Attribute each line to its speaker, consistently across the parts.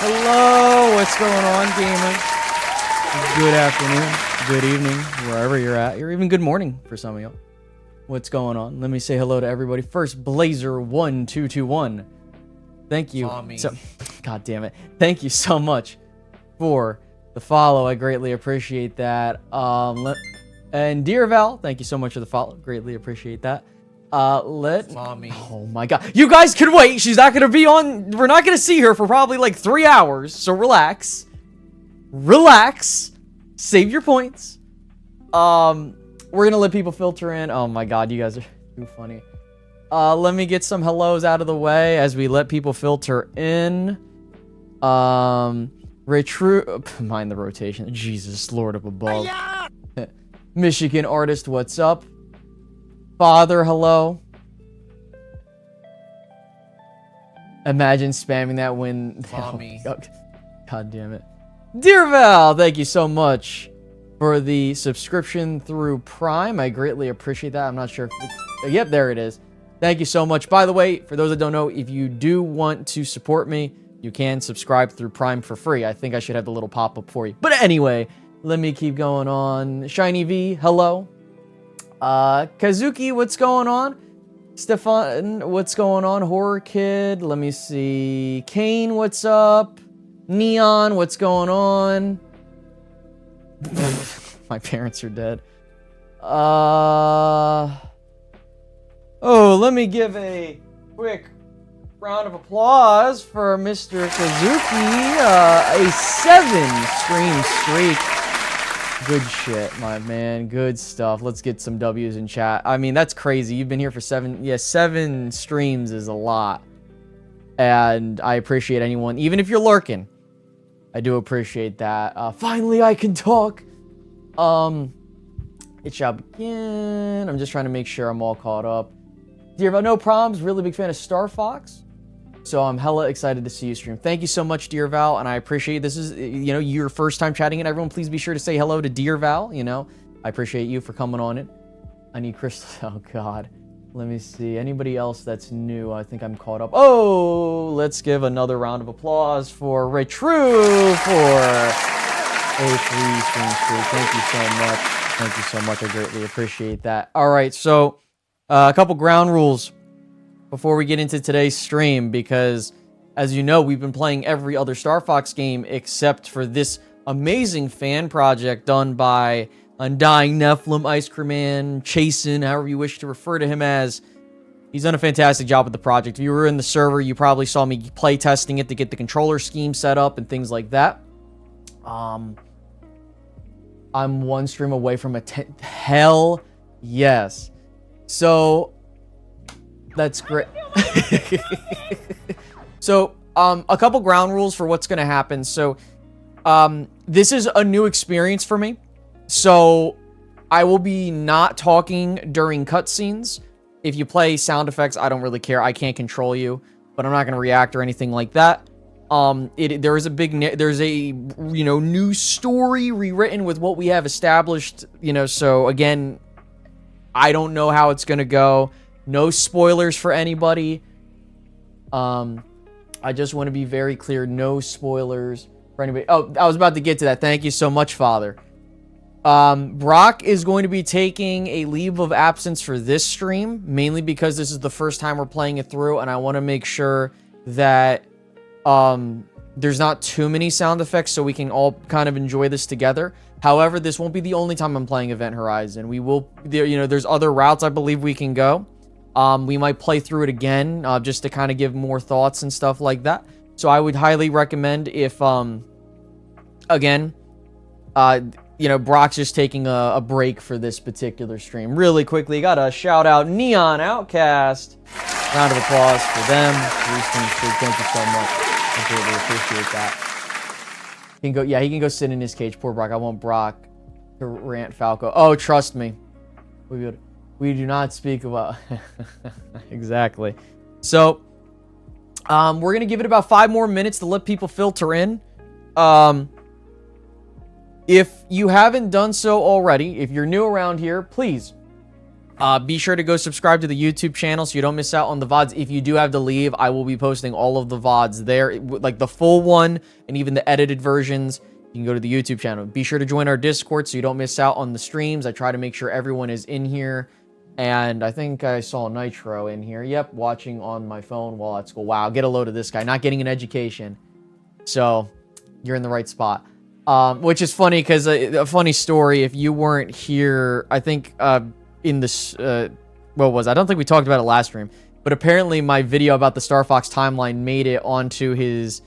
Speaker 1: Hello, what's going on, gamers? Good afternoon, good evening, wherever you're at, or even good morning for some of y'all. What's going on? Let me say hello to everybody. First, Blazer1221. Thank you. God damn it. Thank you so much for the follow. I greatly appreciate that. And Dear Val, thank you so much for the follow. Greatly appreciate that.
Speaker 2: Mommy.
Speaker 1: Oh my god. You guys can wait. She's not gonna be on. We're not gonna see her for probably like 3 hours. So relax. Relax. Save your points. We're gonna let people filter in. Oh my god, you guys are too funny. Let me get some hellos out of the way as we let people filter in. Mind the rotation. Jesus Lord up above. Michigan artist, what's up? Father, hello. Imagine spamming that when...
Speaker 2: Mommy.
Speaker 1: Oh, God damn it. Dear Val, thank you so much for the subscription through Prime. I greatly appreciate that. I'm not sure if it's... Yep, there it is. Thank you so much. By the way, for those that don't know, if you do want to support me, you can subscribe through Prime for free. I think I should have the little pop-up for you. But anyway, let me keep going on. Shiny V, hello. Kazuki, what's going on? Stefan, what's going on? Horror Kid, let me see. Kane, what's up? Neon, what's going on? My parents are dead. Oh, let me give a quick round of applause for Mr. Kazuki. A 7-stream streak. Good shit, my man. Good stuff. Let's get some W's in chat. I mean, that's crazy. You've been here for 7... Yeah, 7 streams is a lot. And I appreciate anyone, even if you're lurking. I do appreciate that. Finally, I can talk. It shall begin. I'm just trying to make sure I'm all caught up. Dear Val, no problems. Really big fan of Star Fox. So I'm hella excited to see you stream. Thank you so much, Dear Val, and I appreciate this is, your first time chatting it. Everyone, please be sure to say hello to Dear Val, I appreciate you for coming on it. I need Crystal. Oh, God. Let me see. Anybody else that's new? I think I'm caught up. Oh, let's give another round of applause for Ray True for a free stream streak. Thank you so much. Thank you so much. I greatly appreciate that. All right, so a couple ground rules before we get into today's stream, because as you know, we've been playing every other Star Fox game except for this amazing fan project done by Undying Nephilim, Ice Cream Man, Chasen, however you wish to refer to him as. He's done a fantastic job with the project. If you were in the server, you probably saw me play testing it to get the controller scheme set up and things like that. I'm one stream away from a 10. Hell yes. So that's great. So, a couple ground rules for what's going to happen. So, this is a new experience for me. So, I will be not talking during cutscenes. If you play sound effects, I don't really care. I can't control you, but I'm not going to react or anything like that. There's a new story rewritten with what we have established, so again, I don't know how it's going to go. No spoilers for anybody. I just want to be very clear. No spoilers for anybody. Oh, I was about to get to that. Thank you so much, Father. Brock is going to be taking a leave of absence for this stream, mainly because this is the first time we're playing it through, and I want to make sure that there's not too many sound effects so we can all kind of enjoy this together. However, this won't be the only time I'm playing Event Horizon. We will, there's other routes I believe we can go. We might play through it again, just to kind of give more thoughts and stuff like that. So I would highly recommend if, Brock's just taking a break for this particular stream. Really quickly, gotta shout out Neon Outcast. Round of applause for them. Thank you so much. I greatly appreciate that. He can go sit in his cage. Poor Brock. I want Brock to rant Falco. Oh, trust me. We do not speak about... Exactly. So, we're going to give it about 5 more minutes to let people filter in. If you haven't done so already, if you're new around here, please Be sure to go subscribe to the YouTube channel so you don't miss out on the VODs. If you do have to leave, I will be posting all of the VODs there, like the full one and even the edited versions. You can go to the YouTube channel. Be sure to join our Discord so you don't miss out on the streams. I try to make sure everyone is in here. And I think I saw Nitro in here. Yep, watching on my phone while at school. Wow, get a load of this guy. Not getting an education. So, you're in the right spot. Which is funny because a funny story, if you weren't here, I think in this, what was it? I don't think we talked about it last stream. But apparently my video about the Star Fox timeline made it onto his,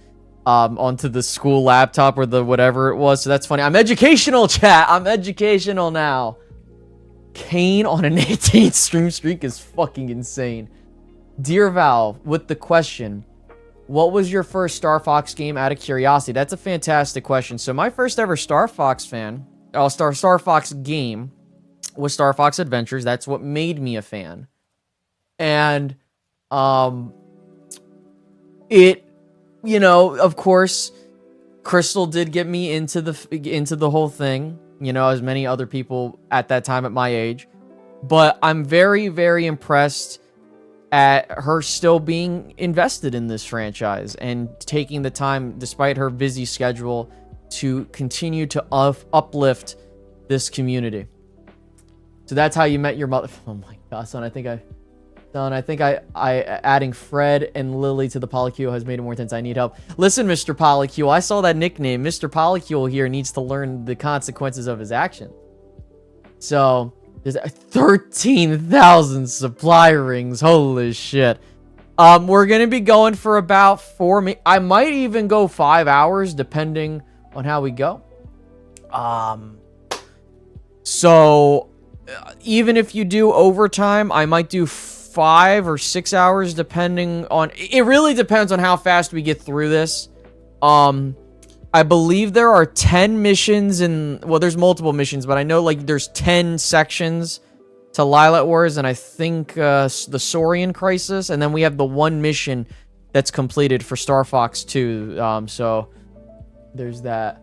Speaker 1: onto the school laptop or the whatever it was. So that's funny. I'm educational, chat. I'm educational now. Kane on an 18th stream streak is fucking insane. Dear Val, with the question, what was your first Star Fox game out of curiosity? That's a fantastic question. So my first ever Star Fox Star Fox game was Star Fox Adventures. That's what made me a fan. And it, you know, of course, Crystal did get me into the whole thing. You know, as many other people at that time at my age. But I'm very, very impressed at her still being invested in this franchise and taking the time, despite her busy schedule, to continue to uplift this community. So that's how you met your mother. Oh my god, son, I think adding Fred and Lily to the Polycule has made it more intense. I need help. Listen, Mr. Polycule, I saw that nickname. Mr. Polycule here needs to learn the consequences of his action. So, there's 13,000 supply rings. Holy shit. We're going to be going for about 4 I might even go 5 hours, depending on how we go. So, even if you do overtime, I might do 5 or 6 hours, depending on... It really depends on how fast we get through this. I believe there are 10 missions in... Well, there's multiple missions, but I know, like, there's 10 sections to Lylat Wars, and I think the Saurian Crisis, and then we have the one mission that's completed for Star Fox 2. So, there's that.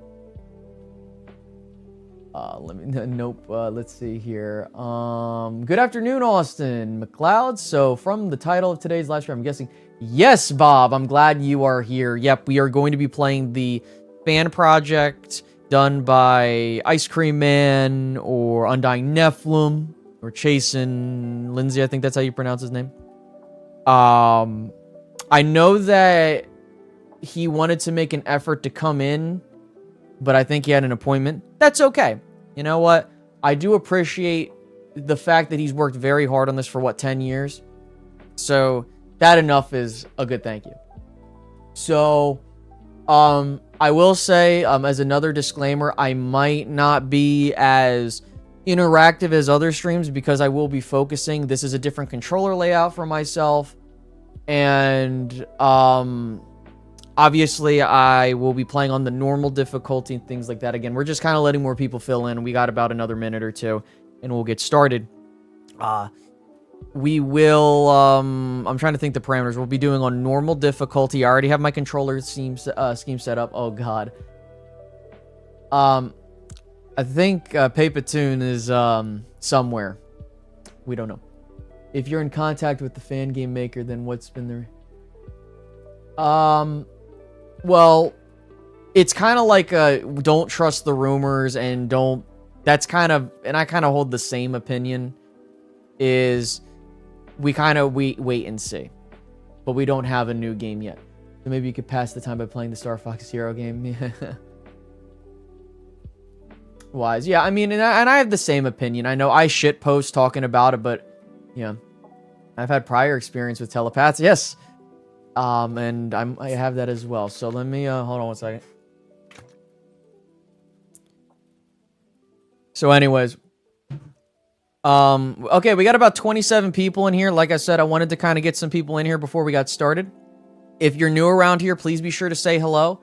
Speaker 1: Let's see here. Good afternoon, Austin McLeod. So from the title of today's live stream, I'm guessing, yes, Bob, I'm glad you are here. Yep, we are going to be playing the fan project done by Ice Cream Man or Undying Nephilim or Chasen Lindsay. I think that's how you pronounce his name. I know that he wanted to make an effort to come in, but I think he had an appointment. That's okay. You know what? I do appreciate the fact that he's worked very hard on this for, 10 years? So, that enough is a good thank you. So, I will say, as another disclaimer, I might not be as interactive as other streams because I will be focusing. This is a different controller layout for myself. And, obviously, I will be playing on the normal difficulty and things like that. Again, we're just kind of letting more people fill in. We got about another minute or two, and we'll get started. We will, I'm trying to think the parameters. We'll be doing on normal difficulty. I already have my controller scheme set up. Oh, God. I think Papatoon is somewhere. We don't know. If you're in contact with the fan game maker, then what's been the... Well, it's kind of like don't trust the rumors and don't... That's kind of... And I kind of hold the same opinion. Is we kind of wait and see. But we don't have a new game yet. So maybe you could pass the time by playing the Star Fox Zero game. Wise. Yeah, I mean, and I have the same opinion. I know I shitpost talking about it, but, yeah. I've had prior experience with telepaths. Yes. And I have that as well. So let me, hold on one second. So anyways. Okay, we got about 27 people in here. Like I said, I wanted to kind of get some people in here before we got started. If you're new around here, please be sure to say hello.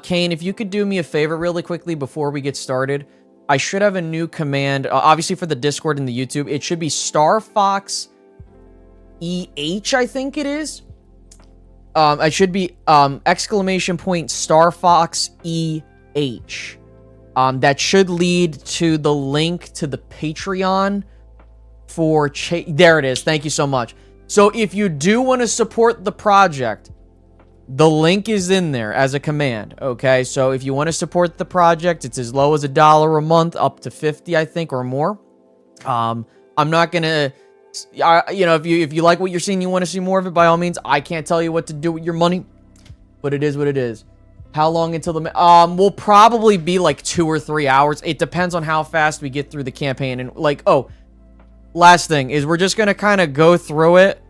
Speaker 1: Kane, if you could do me a favor really quickly before we get started. I should have a new command, obviously for the Discord and the YouTube. It should be Star Fox EH, I think it is. It should be exclamation point Star Fox EH. That should lead to the link to the Patreon for there it is. Thank you so much. So if you do want to support the project, the link is in there as a command, okay? So if you want to support the project, it's as low as $1 a month, up to 50, I think, or more. I'm not gonna, you know, if you like what you're seeing, you want to see more of it, by all means. I can't tell you what to do with your money, but it is what it is. How long until the will probably be like 2 or 3 hours. It depends on how fast we get through the campaign. And like, oh, last thing is we're just gonna kind of go through it,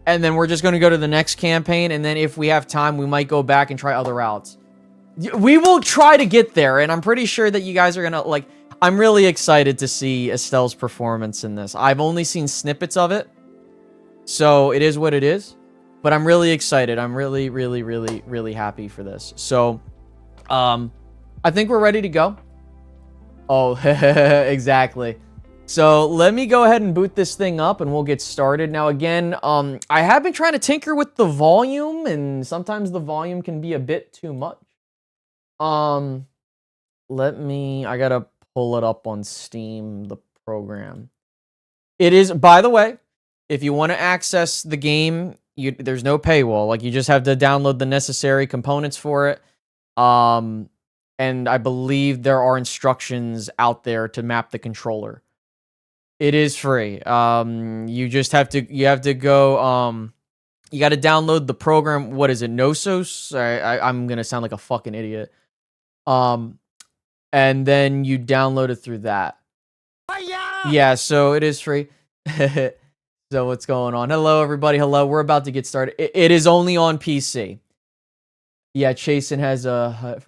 Speaker 1: and then we're just gonna go to the next campaign, and then if we have time, we might go back and try other routes. We will try to get there, and I'm pretty sure that you guys are gonna like. I'm really excited to see Estelle's performance in this. I've only seen snippets of it, so it is what it is. But I'm really excited. I'm really, really, really, really happy for this. So, I think we're ready to go. Oh, exactly. So let me go ahead and boot this thing up and we'll get started. Now, again, I have been trying to tinker with the volume, and sometimes the volume can be a bit too much. I gotta pull it up on Steam, the program. It is, by the way, if you want to access the game, there's no paywall. Like, you just have to download the necessary components for it. And I believe there are instructions out there to map the controller. It is free. You just have to, you have to go, you got to download the program. What is it? Gnosos? I'm going to sound like a fucking idiot. And then you download it through that. Yeah, so it is free. So what's going on? Hello, everybody. Hello. We're about to get started. It is only on PC. Yeah, Chasen has a...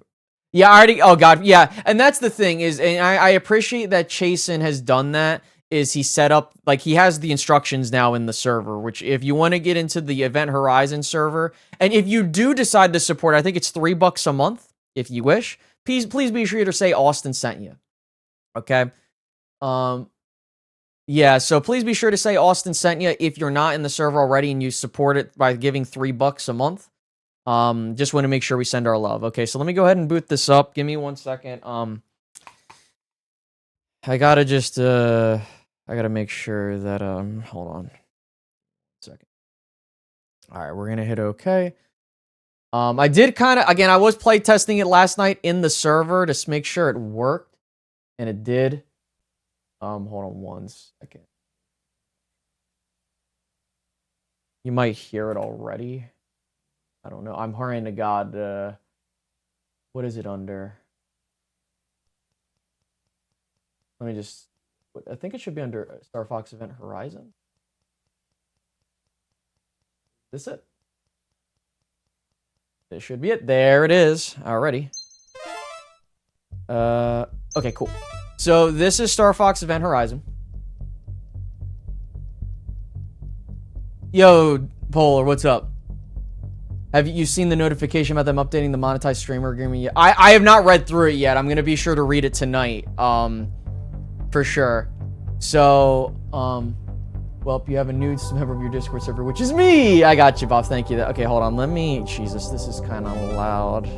Speaker 1: Yeah, I already... Oh, God. Yeah, and that's the thing is, and I appreciate that Chasen has done that, is he set up... Like, he has the instructions now in the server, which if you want to get into the Event Horizon server, and if you do decide to support, I think it's $3 a month, if you wish, please be sure to say Austin sent you. Okay? Yeah, so please be sure to say Austin sent you if you're not in the server already and you support it by giving $3 a month. Just want to make sure we send our love. Okay, so let me go ahead and boot this up. Give me 1 second. I gotta just, I gotta make sure that, hold on. 1 second. All right, we're gonna hit okay. I did kind of, again, I was play testing it last night in the server to make sure it worked, and it did. Hold on 1 second. You might hear it already. I don't know. I'm praying to God. What is it under? Let me just... I think it should be under Star Fox Event Horizon. Is this it? This should be it. There it is. Alrighty. Okay, cool. So this is Star Fox Event Horizon. Yo, Polar, what's up? Have you seen the notification about them updating the monetized streamer agreement yet? I have not read through it yet. I'm gonna be sure to read it tonight. For sure. So, well, you have a new member of your Discord server, which is me. I got you, Bob. Thank you. Okay, hold on. Let me. Jesus, this is kind of loud.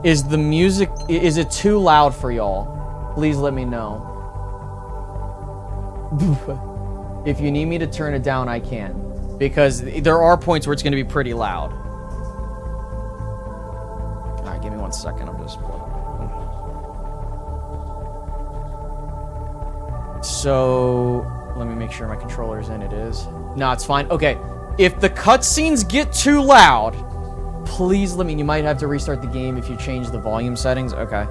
Speaker 1: Is the music, is it too loud for y'all? Please let me know. If you need me to turn it down, I can. Because there are points where it's going to be pretty loud. Alright, give me 1 second. I'm just... So, let me make sure my controller's in. It is. No, it's fine. Okay. If the cutscenes get too loud... Please let me... You might have to restart the game if you change the volume settings. Okay.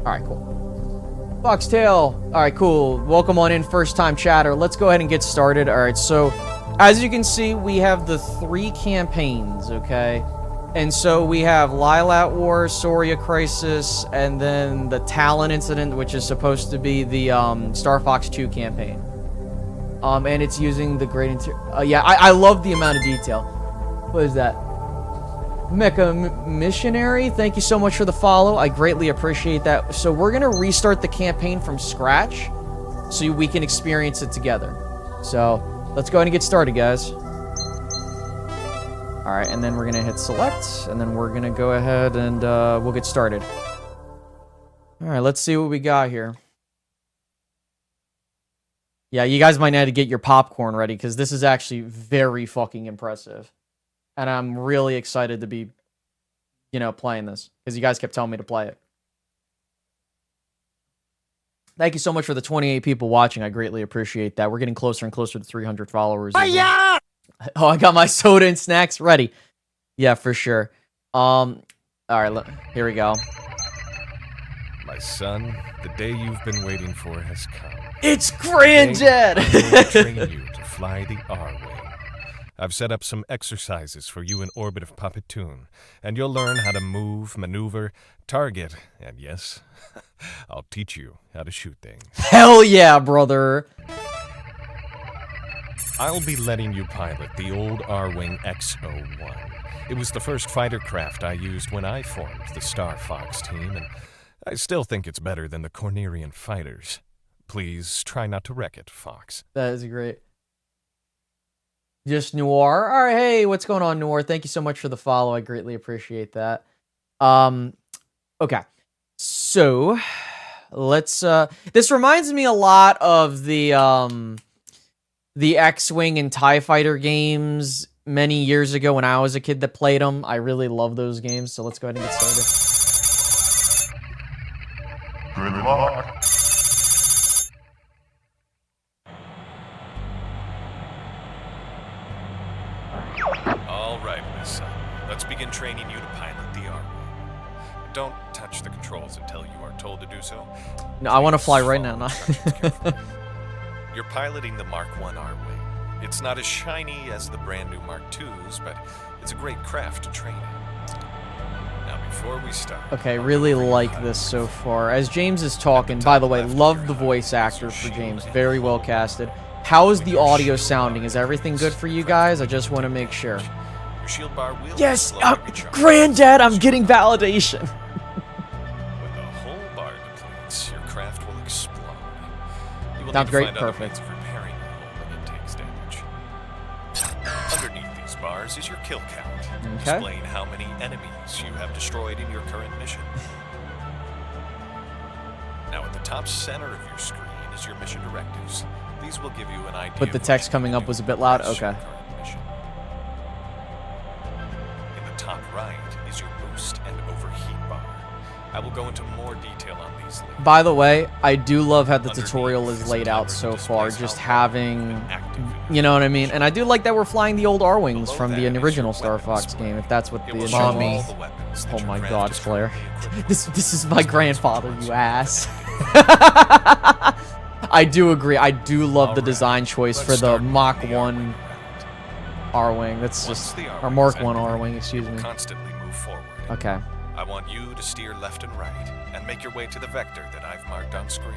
Speaker 1: Alright, cool. Foxtail. Alright, cool. Welcome on in, first time chatter. Let's go ahead and get started. Alright, so... As you can see, we have the 3 campaigns, okay? And so we have Lylat War, Soria Crisis, and then the Talon Incident, which is supposed to be the Star Fox 2 campaign. And it's using the great yeah, I love the amount of detail. What is that? Mecha Missionary, thank you so much for the follow. I greatly appreciate that. So we're gonna restart the campaign from scratch so we can experience it together. So let's go ahead and get started, guys. All right, and then we're gonna hit select, and then we're gonna go ahead and we'll get started. All right, let's see what we got here. Yeah, you guys might need to get your popcorn ready because this is actually very fucking impressive. And I'm really excited to be, you know, playing this because you guys kept telling me to play it. Thank you so much for the 28 people watching. I greatly appreciate that. We're getting closer and closer to 300 followers.
Speaker 2: Hiya!
Speaker 1: Oh, I got my soda and snacks ready. Yeah, for sure. All right, here we go.
Speaker 3: My son, the day you've been waiting for has come.
Speaker 1: It's Granddad!
Speaker 3: I'm going to train you to fly the R-Wing. I've set up some exercises for you in orbit of Papetoon, and you'll learn how to move, maneuver, target, and yes, I'll teach you how to shoot things.
Speaker 1: Hell yeah, brother!
Speaker 3: I'll be letting you pilot the old R-Wing X-01. It was the first fighter craft I used when I formed the Star Fox team, and I still think it's better than the Cornerian fighters. Please try not to wreck it, Fox.
Speaker 1: That is great. Just Noir. All right, hey, what's going on, Noir? Thank you so much for the follow. I greatly appreciate that. Okay. So, let's this reminds me a lot of the X-Wing and TIE Fighter games many years ago when I was a kid that played them. I really love those games, so let's go ahead and get started.
Speaker 4: Good luck.
Speaker 3: All right, my son. Let's begin training you to pilot the R-Wing. Don't touch the controls until you are told to do so.
Speaker 1: No, I want to fly right now.
Speaker 3: You're piloting the Mark I R-Wing. It's not as shiny as the brand new Mark IIs, but it's a great craft to train in. Now, before we start...
Speaker 1: Okay, really like this so far. As James is talking, by the way, love the voice actor for James. Very well casted. How is the audio sounding? Is everything good for you guys? I just want to make sure.
Speaker 3: Your shield bar will
Speaker 1: Yes, Granddad, I'm getting validation.
Speaker 3: When the whole bar depletes, your craft will explode. You will
Speaker 1: Sounds
Speaker 3: need to
Speaker 1: great,
Speaker 3: find other
Speaker 1: perfect.
Speaker 3: means of repairing your hull when it takes damage. Underneath these bars is your kill count.
Speaker 1: Okay.
Speaker 3: Displaying how many enemies you have destroyed in your current mission. Now at the top center of your screen is your mission directives. These will give you an idea.
Speaker 1: But the
Speaker 3: of
Speaker 1: text
Speaker 3: what you
Speaker 1: coming
Speaker 3: can
Speaker 1: up
Speaker 3: do
Speaker 1: was a
Speaker 3: to
Speaker 1: bit loud?
Speaker 3: progress your
Speaker 1: Okay.
Speaker 3: current mission. In the top right is your boost and overheat bar. I will go into more detail on these later.
Speaker 1: By the way, I do love how the
Speaker 3: Underneath
Speaker 1: tutorial is
Speaker 3: is
Speaker 1: laid
Speaker 3: a
Speaker 1: out
Speaker 3: timer
Speaker 1: so
Speaker 3: that
Speaker 1: far.
Speaker 3: displays
Speaker 1: Just
Speaker 3: how long
Speaker 1: having,
Speaker 3: you've been active in
Speaker 1: you know what I mean? And I do like that we're flying the old R-Wings
Speaker 3: Below
Speaker 1: from the
Speaker 3: that is
Speaker 1: original
Speaker 3: your
Speaker 1: Star
Speaker 3: weapon
Speaker 1: Fox
Speaker 3: display.
Speaker 1: game, if that's what
Speaker 3: It
Speaker 1: the
Speaker 3: will
Speaker 1: intro
Speaker 3: show
Speaker 2: Mommy.
Speaker 3: all
Speaker 1: was.
Speaker 3: the weapons that
Speaker 1: Oh
Speaker 3: your
Speaker 1: my
Speaker 3: craft
Speaker 1: God,
Speaker 3: is
Speaker 1: Flair.
Speaker 3: currently equipped
Speaker 1: This is
Speaker 3: with.
Speaker 1: my grandfather, you ass. I do agree. I do love the
Speaker 3: Alright,
Speaker 1: design choice
Speaker 3: let's
Speaker 1: for the
Speaker 3: start with
Speaker 1: Mach
Speaker 3: the
Speaker 1: 1
Speaker 3: R-Wing round.
Speaker 1: R-Wing. That's
Speaker 3: Once
Speaker 1: just...
Speaker 3: the
Speaker 1: Or
Speaker 3: R-Wing
Speaker 1: Mark
Speaker 3: is
Speaker 1: 1
Speaker 3: activated,
Speaker 1: R-Wing, excuse
Speaker 3: it will
Speaker 1: me.
Speaker 3: constantly move forward.
Speaker 1: Okay.
Speaker 3: I want you to steer left and right and make your way to the vector that I've marked on screen.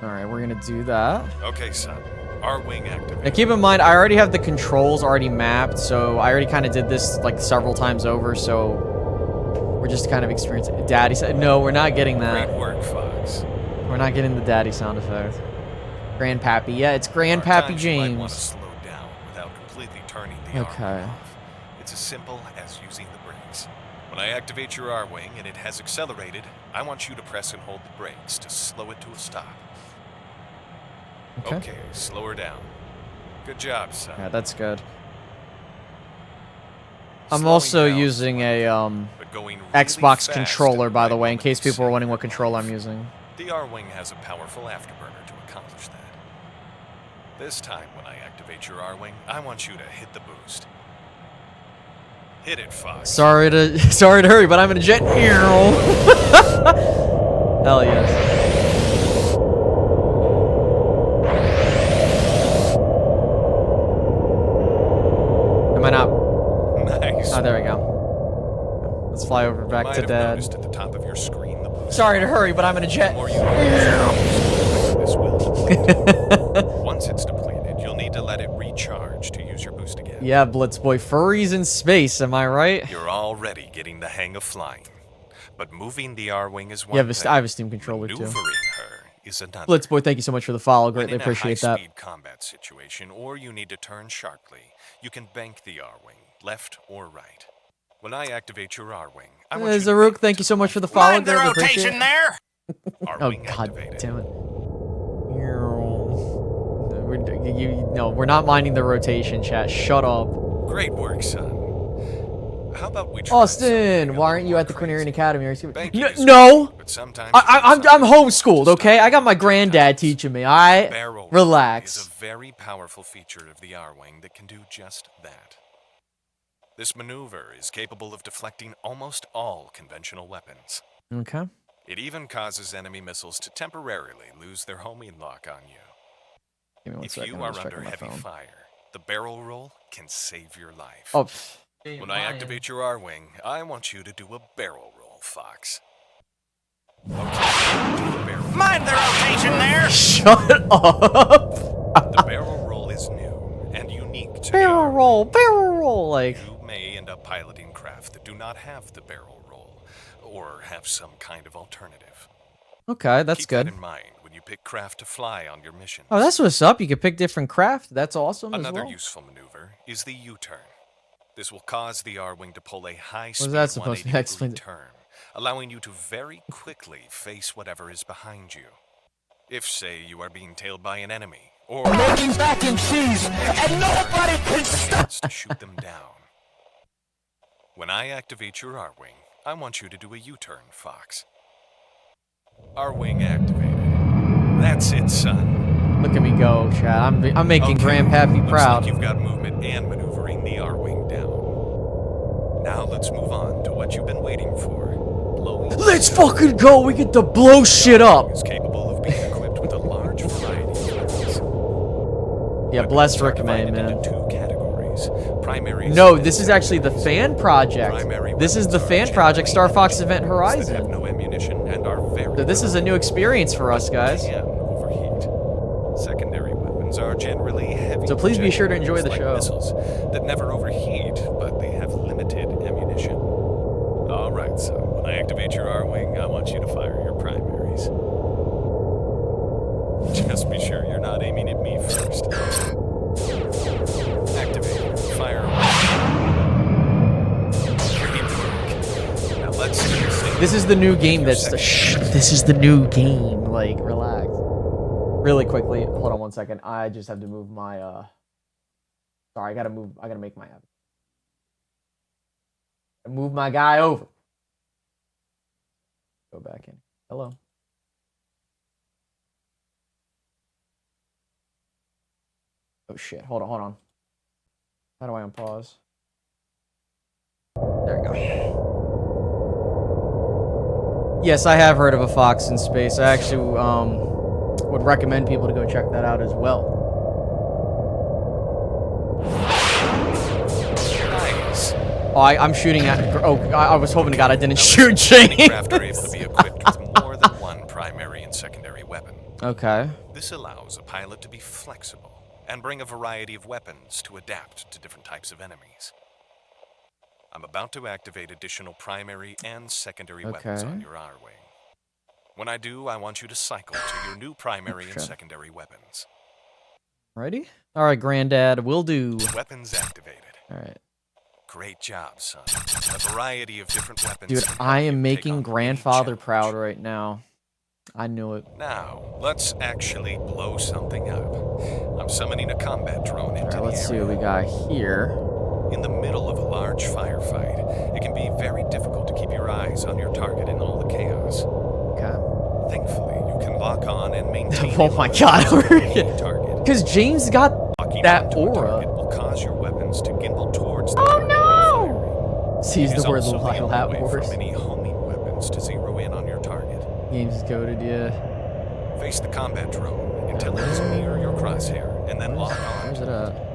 Speaker 1: Alright, we're gonna do that.
Speaker 3: Okay, son. R-Wing activated.
Speaker 1: Now keep in mind, I already have the controls already mapped, so I already kind of did this like several times over, so we're just kind of experiencing. Daddy said, no, we're not getting
Speaker 3: Great
Speaker 1: that.
Speaker 3: work, Fox.
Speaker 1: We're not getting the daddy sound effect. Grandpappy, yeah, it's
Speaker 3: There are
Speaker 1: Grandpappy
Speaker 3: times you might want to
Speaker 1: James.
Speaker 3: slow down without completely turning the
Speaker 1: Okay.
Speaker 3: R-Wing off. It's as simple as using the brakes. When I activate your R-Wing and it has accelerated, I want you to press and hold the brakes to slow it to a stop.
Speaker 1: Okay.
Speaker 3: Okay, slow her down. Good job, son.
Speaker 1: Yeah, that's good. I'm
Speaker 3: Slowing
Speaker 1: also
Speaker 3: down,
Speaker 1: using a
Speaker 3: but going really
Speaker 1: Xbox
Speaker 3: fast
Speaker 1: controller,
Speaker 3: at the
Speaker 1: by the
Speaker 3: right
Speaker 1: way, in
Speaker 3: moment
Speaker 1: case
Speaker 3: of
Speaker 1: people are
Speaker 3: saving
Speaker 1: wondering what
Speaker 3: your
Speaker 1: controller
Speaker 3: life.
Speaker 1: I'm using.
Speaker 3: The R-Wing has a powerful afterburner to accomplish that. This time, when I activate your R-Wing, I want you to hit the boost. Hit it, Fox.
Speaker 1: Sorry to hurry, but I'm in a jet. Hell yes. Am I not?
Speaker 3: Nice.
Speaker 1: Oh, there we go. Let's fly over back
Speaker 3: Might
Speaker 1: to
Speaker 3: have
Speaker 1: Dad.
Speaker 3: noticed at the top of your screen the boost.
Speaker 1: Sorry to hurry, but I'm in a
Speaker 3: The
Speaker 1: jet.
Speaker 3: more you this will deplete. Once it's depleted, you'll need to let it recharge to use your pressure boost again.
Speaker 1: Yeah, Blitz boy, furries in space. Am I right?
Speaker 3: You're already getting the hang of flying. But moving the R-Wing is one
Speaker 1: Yeah,
Speaker 3: thing.
Speaker 1: I have a Steam controller too.
Speaker 3: Maneuvering her is another.
Speaker 1: Blitz boy, thank you so much for the follow.
Speaker 3: When
Speaker 1: Greatly
Speaker 3: in
Speaker 1: appreciate
Speaker 3: a
Speaker 1: that.
Speaker 3: high-speed combat situation, or you need to turn sharply, you can bank the R-Wing, left or right. When I activate your R-Wing, I want you to
Speaker 1: Zaruk,
Speaker 3: bank
Speaker 1: thank
Speaker 3: to
Speaker 1: you so much
Speaker 3: left
Speaker 1: for the
Speaker 3: or
Speaker 1: follow.
Speaker 2: Mind the
Speaker 1: Greatly appreciate
Speaker 2: rotation
Speaker 1: it.
Speaker 2: there.
Speaker 1: Oh
Speaker 3: R-Wing
Speaker 1: god
Speaker 3: activated.
Speaker 1: damn it. We're not minding the rotation, chat. Shut up.
Speaker 3: Great work, son. How about we try
Speaker 1: Austin,
Speaker 3: something a
Speaker 1: why aren't
Speaker 3: little
Speaker 1: you
Speaker 3: more
Speaker 1: at the Cornerian
Speaker 3: crazy?
Speaker 1: Academy?
Speaker 3: Banking is
Speaker 1: No!
Speaker 3: great, but sometimes
Speaker 1: I'm
Speaker 3: something
Speaker 1: homeschooled,
Speaker 3: to
Speaker 1: okay?
Speaker 3: stop
Speaker 1: I got my
Speaker 3: you
Speaker 1: granddad
Speaker 3: sometimes.
Speaker 1: teaching me, alright?
Speaker 3: Barrel roll
Speaker 1: Relax.
Speaker 3: is a very powerful feature of the R-Wing that can do just that. This maneuver is capable of deflecting almost all conventional weapons.
Speaker 1: Okay.
Speaker 3: It even causes enemy missiles to temporarily lose their homing lock on you.
Speaker 1: Give me one
Speaker 3: If
Speaker 1: second,
Speaker 3: you
Speaker 1: I'm
Speaker 3: are
Speaker 1: just
Speaker 3: under
Speaker 1: checking my
Speaker 3: heavy
Speaker 1: phone.
Speaker 3: fire, the barrel roll can save your life.
Speaker 1: Oh,
Speaker 3: When I activate your R-Wing, I want you to do a barrel roll, Fox. Okay, do the barrel roll.
Speaker 2: Mind the rotation there.
Speaker 1: shut up!
Speaker 3: The barrel roll is new and unique to the
Speaker 1: Barrel
Speaker 3: R-Wing.
Speaker 1: roll, like...
Speaker 3: You may end up piloting craft that do not have the barrel roll, or have some kind of alternative.
Speaker 1: Okay, that's
Speaker 3: Keep
Speaker 1: good.
Speaker 3: that in mind when you pick craft to fly on your missions.
Speaker 1: Oh, that's what's up. You can pick different craft. That's awesome
Speaker 3: Another
Speaker 1: as well.
Speaker 3: useful maneuver is the U-turn. This will cause the R-Wing to pull a high-speed
Speaker 1: that supposed to be?
Speaker 3: 180-degree
Speaker 1: Explain it.
Speaker 3: turn, allowing you to very quickly face whatever is behind you. If, say, you are being tailed by an enemy, or
Speaker 2: Making mac and cheese, and nobody can stop.
Speaker 3: to shoot them down. When I activate your R-Wing, I want you to do a U-turn, Fox. R-Wing activated. That's it, son.
Speaker 1: Look at me go, chat. I'm making
Speaker 3: Okay,
Speaker 1: Grandpappy
Speaker 3: looks
Speaker 1: proud.
Speaker 3: like you've got movement and maneuvering the R-Wing down. Now let's move on to what you've been waiting for. Blowing.
Speaker 1: Let's fucking go! We get to blow shit up!
Speaker 3: Is capable of being equipped with a large variety of weapons.
Speaker 1: Yeah, bless
Speaker 3: Weapons are
Speaker 1: Rick May,
Speaker 3: divided
Speaker 1: man.
Speaker 3: into two categories. Primary.
Speaker 1: No, this is actually the fan project.
Speaker 3: Primary
Speaker 1: This is the
Speaker 3: weapons are
Speaker 1: fan project, Star
Speaker 3: generally
Speaker 1: Fox Event
Speaker 3: that have
Speaker 1: Horizon.
Speaker 3: no ammunition and are very
Speaker 1: So this is a new experience for us, guys.
Speaker 3: can overheat. Secondary weapons are generally heavy.
Speaker 1: So please be sure to
Speaker 3: projectiles
Speaker 1: enjoy the
Speaker 3: like
Speaker 1: show.
Speaker 3: Missiles that never overheat, but they have limited ammunition. All right, so when I activate your R-Wing, I want you to fire your primaries. Just be sure you're not aiming at me first. Activate. Fire. Great work. Now let's see you say
Speaker 1: This is the new game
Speaker 3: your
Speaker 1: that's the this is the new game. Like, relax. Really quickly, hold on one second. I just have to move my sorry, I gotta make my move my guy over. Go back in. Hello. Oh shit, hold on. How do I unpause? There we go. Yes, I have heard of a Fox in Space. I actually would recommend people to go check that out as well.
Speaker 3: nice.
Speaker 1: Oh, I'm shooting at. Oh, I was hoping to God I didn't
Speaker 3: Now
Speaker 1: shoot
Speaker 3: listen, many
Speaker 1: James.
Speaker 3: craft are able to be equipped with more than one primary and secondary weapon.
Speaker 1: Okay.
Speaker 3: This allows a pilot to be flexible and bring a variety of weapons to adapt to different types of enemies. I'm about to activate additional primary and secondary weapons
Speaker 1: Okay.
Speaker 3: on your R-Wing. When I do, I want you to cycle to your new primary and
Speaker 1: Sure.
Speaker 3: secondary weapons.
Speaker 1: Ready? All right, Granddad. Will do.
Speaker 3: Weapons activated.
Speaker 1: All right.
Speaker 3: Great job, son. A variety of different weapons.
Speaker 1: Dude,
Speaker 3: can help
Speaker 1: I
Speaker 3: you
Speaker 1: am
Speaker 3: take
Speaker 1: making
Speaker 3: on any
Speaker 1: Grandfather
Speaker 3: challenge.
Speaker 1: proud right now. I knew it.
Speaker 3: Now, let's actually blow something up. I'm summoning a combat drone into
Speaker 1: All right,
Speaker 3: the
Speaker 1: let's see
Speaker 3: area.
Speaker 1: what we got here.
Speaker 3: In the middle of a large firefight, it can be very difficult to keep your eyes on your target in all the chaos.
Speaker 1: Okay.
Speaker 3: Thankfully, you can lock on and maintain
Speaker 1: Oh my God,
Speaker 3: any target.
Speaker 1: Because James got
Speaker 3: Locking
Speaker 1: that
Speaker 3: onto a
Speaker 1: aura.
Speaker 3: target will cause your weapons to gimbal towards the target while firing.
Speaker 1: sees
Speaker 3: It is
Speaker 1: the word
Speaker 3: also the only
Speaker 1: Lap
Speaker 3: way
Speaker 1: Wars.
Speaker 3: for many homing weapons to zero in on your target.
Speaker 1: Games goaded, yeah.
Speaker 3: Face the combat drone until it is near your crosshair, and then lock on.
Speaker 1: Where's it at?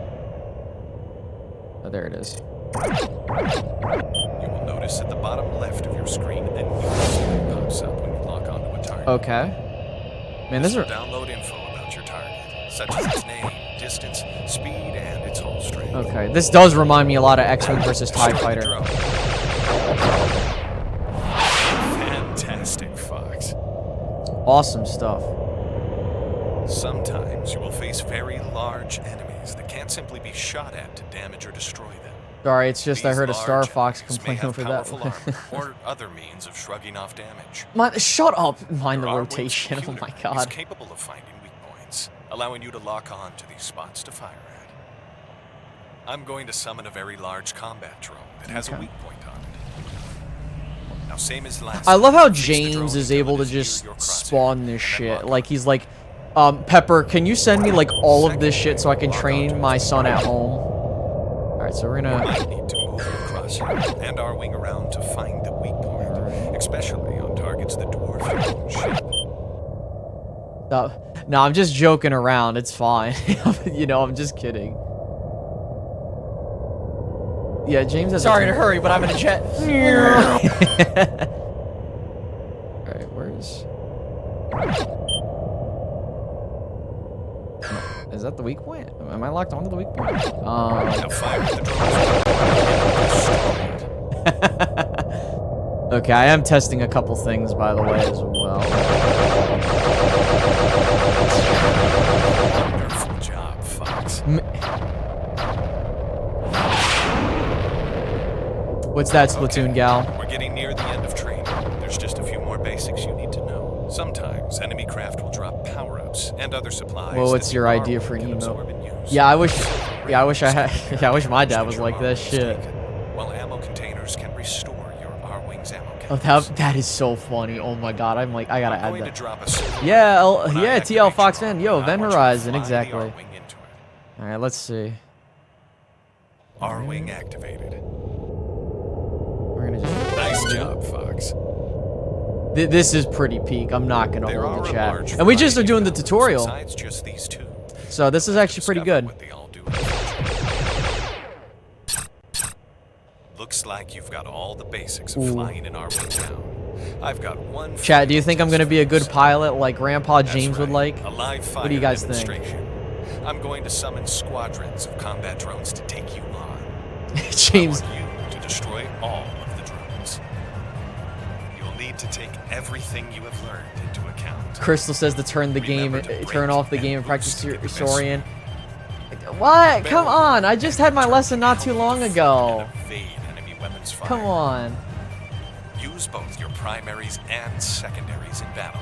Speaker 1: Oh, there it is.
Speaker 3: You will notice at the bottom left of your screen a new screen pops up when you lock onto a target.
Speaker 1: Okay. Man, this
Speaker 3: This
Speaker 1: is
Speaker 3: will download info about your target, such as its name, distance, speed, and its whole strength.
Speaker 1: Okay, this does remind me a lot of X-Wing versus TIE
Speaker 3: Destroy the
Speaker 1: Fighter.
Speaker 3: drone. Fantastic, Fox.
Speaker 1: Awesome stuff.
Speaker 3: Sometimes you will face very large enemies that can't simply be shot at to damage or destroy them.
Speaker 1: Sorry, it's just I
Speaker 3: These
Speaker 1: heard a Star
Speaker 3: large
Speaker 1: Fox
Speaker 3: enemies
Speaker 1: complain
Speaker 3: may have
Speaker 1: over that.
Speaker 3: powerful armor or other means of shrugging off damage.
Speaker 1: Shut up! Mind the
Speaker 3: Your R-Wing's
Speaker 1: rotation. Oh
Speaker 3: computer
Speaker 1: my
Speaker 3: is
Speaker 1: god.
Speaker 3: capable of finding weak points, allowing you to lock on to these spots to fire at. I'm going to summon a very large combat drone that has a
Speaker 1: Okay.
Speaker 3: weak point on it. Now, same as last
Speaker 1: I love how
Speaker 3: time, face the
Speaker 1: James
Speaker 3: drone
Speaker 1: is
Speaker 3: until
Speaker 1: able
Speaker 3: it
Speaker 1: to
Speaker 3: is near
Speaker 1: just
Speaker 3: your crosshair,
Speaker 1: spawn this
Speaker 3: and then
Speaker 1: shit.
Speaker 3: lock
Speaker 1: Like
Speaker 3: on.
Speaker 1: he's like, Pepper, can you send me like all of this shit so I can train my son at home? Alright, so we're
Speaker 3: You
Speaker 1: gonna...
Speaker 3: might need to move your crosshair and R-Wing around to find the weak point, especially on targets that dwarf your own ship.
Speaker 1: No, I'm just joking around. It's fine. You know, I'm just kidding. Yeah, James has
Speaker 2: Sorry to hurry, but I'm in a jet.
Speaker 1: Alright, where's... Is that the weak point? Am I locked onto the weak point?
Speaker 3: Now fire the drones.
Speaker 1: Okay, I am testing a couple things, by the way, as well.
Speaker 3: Wonderful job, Fox.
Speaker 1: What's that, Splatoon gal?
Speaker 3: We're getting near the end of training. There's just a few more basics you need to know. Sometimes enemy craft will drop power-ups and other supplies.
Speaker 1: Well, what's
Speaker 3: that
Speaker 1: your
Speaker 3: the
Speaker 1: idea
Speaker 3: R-Wing
Speaker 1: for an
Speaker 3: can
Speaker 1: emote?
Speaker 3: absorb and use.
Speaker 1: Yeah, I wish I had. Yeah, I wish my dad was like this. Shit.
Speaker 3: While ammo containers can restore your R-Wing's ammo
Speaker 1: Oh,
Speaker 3: cannons.
Speaker 1: that is so funny. Oh my god, I'm like, I gotta
Speaker 3: I'm
Speaker 1: add
Speaker 3: going to
Speaker 1: that.
Speaker 3: drop a silver
Speaker 1: Yeah,
Speaker 3: when I
Speaker 1: yeah,
Speaker 3: activate
Speaker 1: TL Fox
Speaker 3: your
Speaker 1: fan.
Speaker 3: R-Wing,
Speaker 1: Yo,
Speaker 3: I
Speaker 1: Event
Speaker 3: want you to
Speaker 1: Horizon,
Speaker 3: fly the
Speaker 1: exactly.
Speaker 3: R-Wing into it.
Speaker 1: All right, let's see.
Speaker 3: R-Wing activated.
Speaker 1: We're gonna just.
Speaker 3: Nice job, Fox.
Speaker 1: This is pretty peak. I'm not gonna
Speaker 3: There
Speaker 1: hold
Speaker 3: are
Speaker 1: the
Speaker 3: a
Speaker 1: chat.
Speaker 3: large
Speaker 1: And we just are
Speaker 3: variety
Speaker 1: doing the
Speaker 3: of mounts
Speaker 1: tutorial,
Speaker 3: besides just these two.
Speaker 1: so this is actually pretty
Speaker 3: Discover
Speaker 1: good.
Speaker 3: what they all do in the future. Looks like you've got all the basics of
Speaker 1: Ooh.
Speaker 3: flying an R-Wing now. I've got one.
Speaker 1: Chat, do you think I'm gonna be a good
Speaker 3: test
Speaker 1: pilot like Grandpa
Speaker 3: That's
Speaker 1: James would
Speaker 3: right,
Speaker 1: like?
Speaker 3: a live fire
Speaker 1: What do you guys think?
Speaker 3: demonstration. I'm going to summon squadrons of combat drones to take you on.
Speaker 1: James.
Speaker 3: I want you to destroy all of the drones. You'll need to take everything you have learned into account.
Speaker 1: Crystal says to turn the game,
Speaker 3: Remember to
Speaker 1: turn
Speaker 3: break
Speaker 1: off the
Speaker 3: and
Speaker 1: game and practice
Speaker 3: boost to get the best
Speaker 1: Saurian. What? Come on! I just had my lesson not too long ago.
Speaker 3: Evade enemy weapons fire.
Speaker 1: Come on.
Speaker 3: Use both your primaries and secondaries in battle.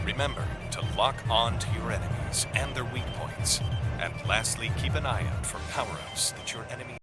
Speaker 3: Remember to lock on to your enemies and their weak points. And lastly, keep an eye out for power-ups that your enemy